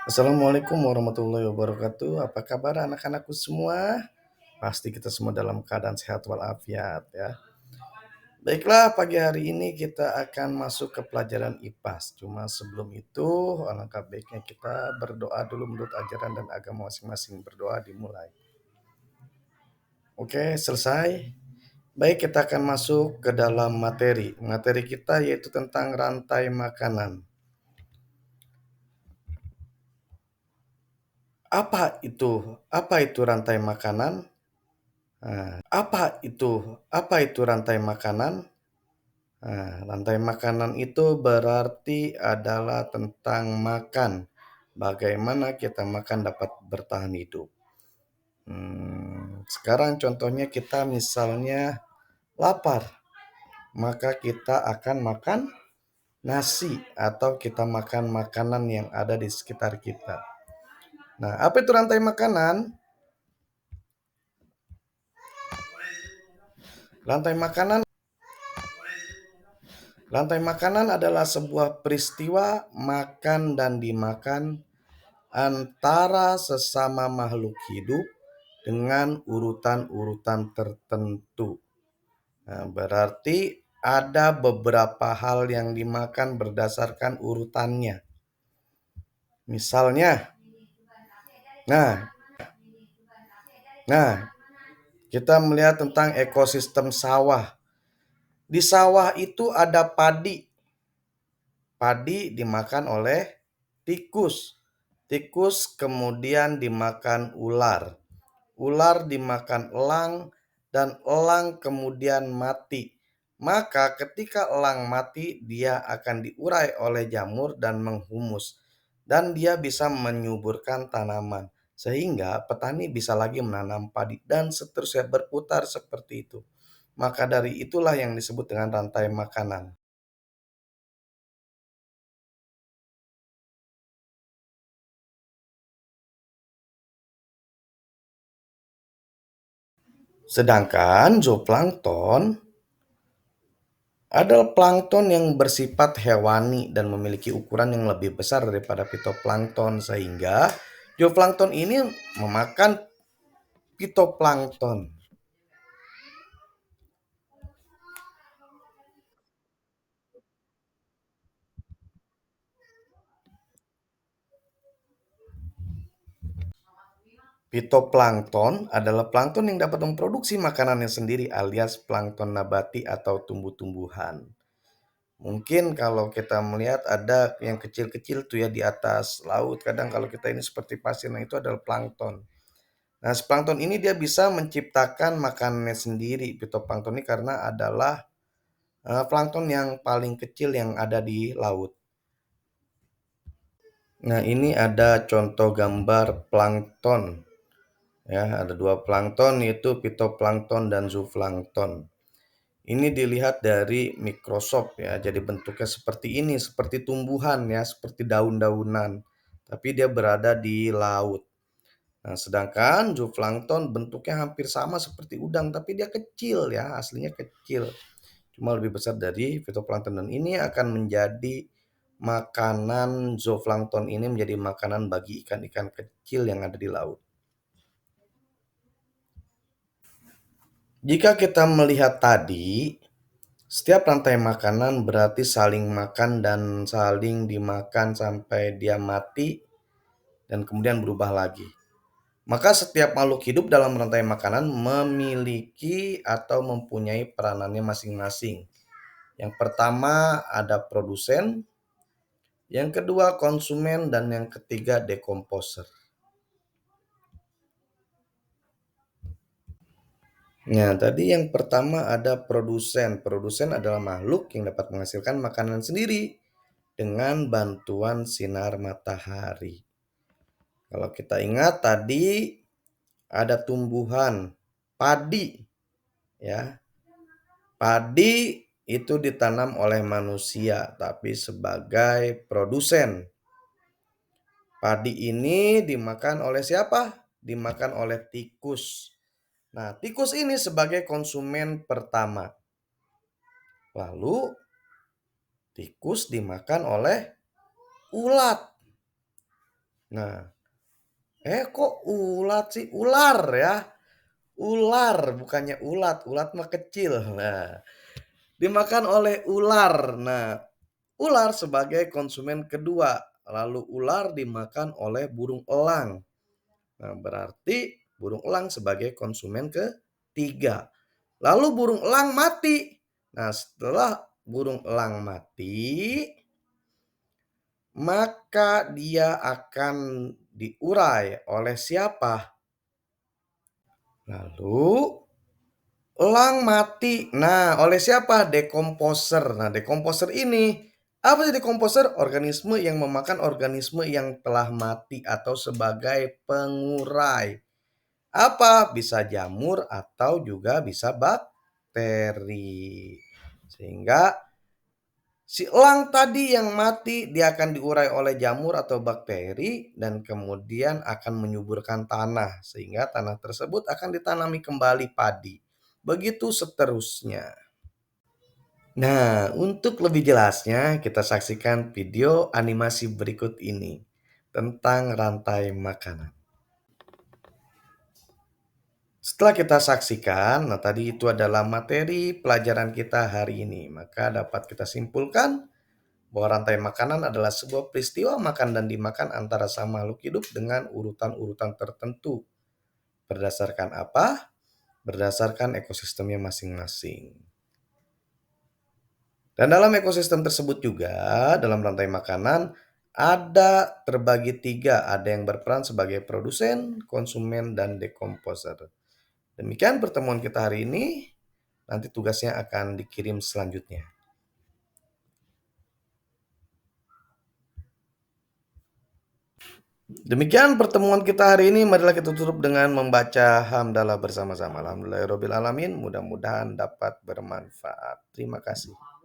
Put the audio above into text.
Assalamualaikum warahmatullahi wabarakatuh. Apa kabar anak-anakku semua? Pasti kita semua dalam keadaan sehat walafiat ya. Baiklah, pagi hari ini kita akan masuk ke pelajaran IPAS. Cuma sebelum itu, alangkah baiknya kita berdoa dulu menurut ajaran dan agama masing-masing. Berdoa dimulai. Oke, selesai. Baik, kita akan masuk ke dalam materi. Materi kita yaitu tentang rantai makanan. Apa itu? Apa itu rantai makanan? Apa itu rantai makanan? Nah, rantai makanan itu berarti adalah tentang makan. Bagaimana kita makan dapat bertahan hidup. Sekarang contohnya kita misalnya lapar, maka kita akan makan nasi atau kita makan makanan yang ada di sekitar kita. Nah, apa itu rantai makanan? Rantai makanan Rantai makanan adalah sebuah peristiwa makan dan dimakan antara sesama makhluk hidup dengan urutan-urutan tertentu. Nah, berarti ada beberapa hal yang dimakan berdasarkan urutannya. Misalnya, nah, kita melihat tentang ekosistem sawah. Di sawah itu ada padi. Padi dimakan oleh tikus. Tikus kemudian dimakan ular. Ular dimakan elang dan elang kemudian mati. Maka ketika elang mati, dia akan diurai oleh jamur dan menghumus. Dan dia bisa menyuburkan tanaman. Sehingga petani bisa lagi menanam padi dan seterusnya berputar seperti itu. Maka dari itulah yang disebut dengan rantai makanan. Sedangkan zooplankton adalah plankton yang bersifat hewani dan memiliki ukuran yang lebih besar daripada fitoplankton sehingga zooplankton ini memakan fitoplankton. Fitoplankton adalah plankton yang dapat memproduksi makanannya sendiri alias plankton nabati atau tumbuh-tumbuhan. Mungkin kalau kita melihat ada yang kecil-kecil tuh ya di atas laut. Kadang kalau kita ini seperti pasir, nah itu adalah plankton. Nah, plankton ini dia bisa menciptakan makanannya sendiri. Fitoplankton ini karena adalah plankton yang paling kecil yang ada di laut. Nah, ini ada contoh gambar plankton. Ya, ada dua plankton yaitu fitoplankton dan zooplankton. Ini dilihat dari mikroskop ya. Jadi bentuknya seperti ini, seperti tumbuhan ya, seperti daun-daunan. Tapi dia berada di laut. Nah, sedangkan zooplankton bentuknya hampir sama seperti udang, tapi dia kecil ya, aslinya kecil. Cuma lebih besar dari fitoplankton dan ini akan menjadi makanan zooplankton ini menjadi makanan bagi ikan-ikan kecil yang ada di laut. Jika kita melihat tadi, setiap rantai makanan berarti saling makan dan saling dimakan sampai dia mati dan kemudian berubah lagi. Maka setiap makhluk hidup dalam rantai makanan memiliki atau mempunyai peranannya masing-masing. Yang pertama ada produsen, yang kedua konsumen, dan yang ketiga dekomposer. Nah, tadi yang pertama ada produsen. Produsen adalah makhluk yang dapat menghasilkan makanan sendiri dengan bantuan sinar matahari. Kalau kita ingat tadi ada tumbuhan padi ya. Padi itu ditanam oleh manusia tapi sebagai produsen. Padi ini dimakan oleh siapa? Dimakan oleh tikus. Nah, tikus ini sebagai konsumen pertama. Lalu tikus dimakan oleh ulat. Nah, kok ulat sih? Ular ya. Ular, bukannya ulat. Ulat mah kecil. Nah, dimakan oleh ular. Nah, ular sebagai konsumen kedua. Lalu ular dimakan oleh burung elang. Nah, berarti burung elang sebagai konsumen ketiga. Lalu burung elang mati. Nah, setelah burung elang mati, maka dia akan diurai oleh siapa? Lalu elang mati. Nah, oleh siapa? Dekomposer. Nah, dekomposer ini apa sih dekomposer? Organisme yang memakan organisme yang telah mati atau sebagai pengurai. Apa? Bisa jamur atau juga bisa bakteri. Sehingga si elang tadi yang mati dia akan diurai oleh jamur atau bakteri dan kemudian akan menyuburkan tanah sehingga tanah tersebut akan ditanami kembali padi. Begitu seterusnya. Nah, untuk lebih jelasnya kita saksikan video animasi berikut ini tentang rantai makanan. Setelah kita saksikan, nah tadi itu adalah materi pelajaran kita hari ini. Maka dapat kita simpulkan bahwa rantai makanan adalah sebuah peristiwa makan dan dimakan antara sama makhluk hidup dengan urutan-urutan tertentu. Berdasarkan apa? Berdasarkan ekosistemnya masing-masing. Dan dalam ekosistem tersebut juga, dalam rantai makanan, ada terbagi tiga. Ada yang berperan sebagai produsen, konsumen, dan dekomposer. Demikian pertemuan kita hari ini. Nanti tugasnya akan dikirim selanjutnya. Demikian pertemuan kita hari ini. Marilah kita tutup dengan membaca hamdalah bersama-sama. Alhamdulillahirobbilalamin. Mudah-mudahan dapat bermanfaat. Terima kasih.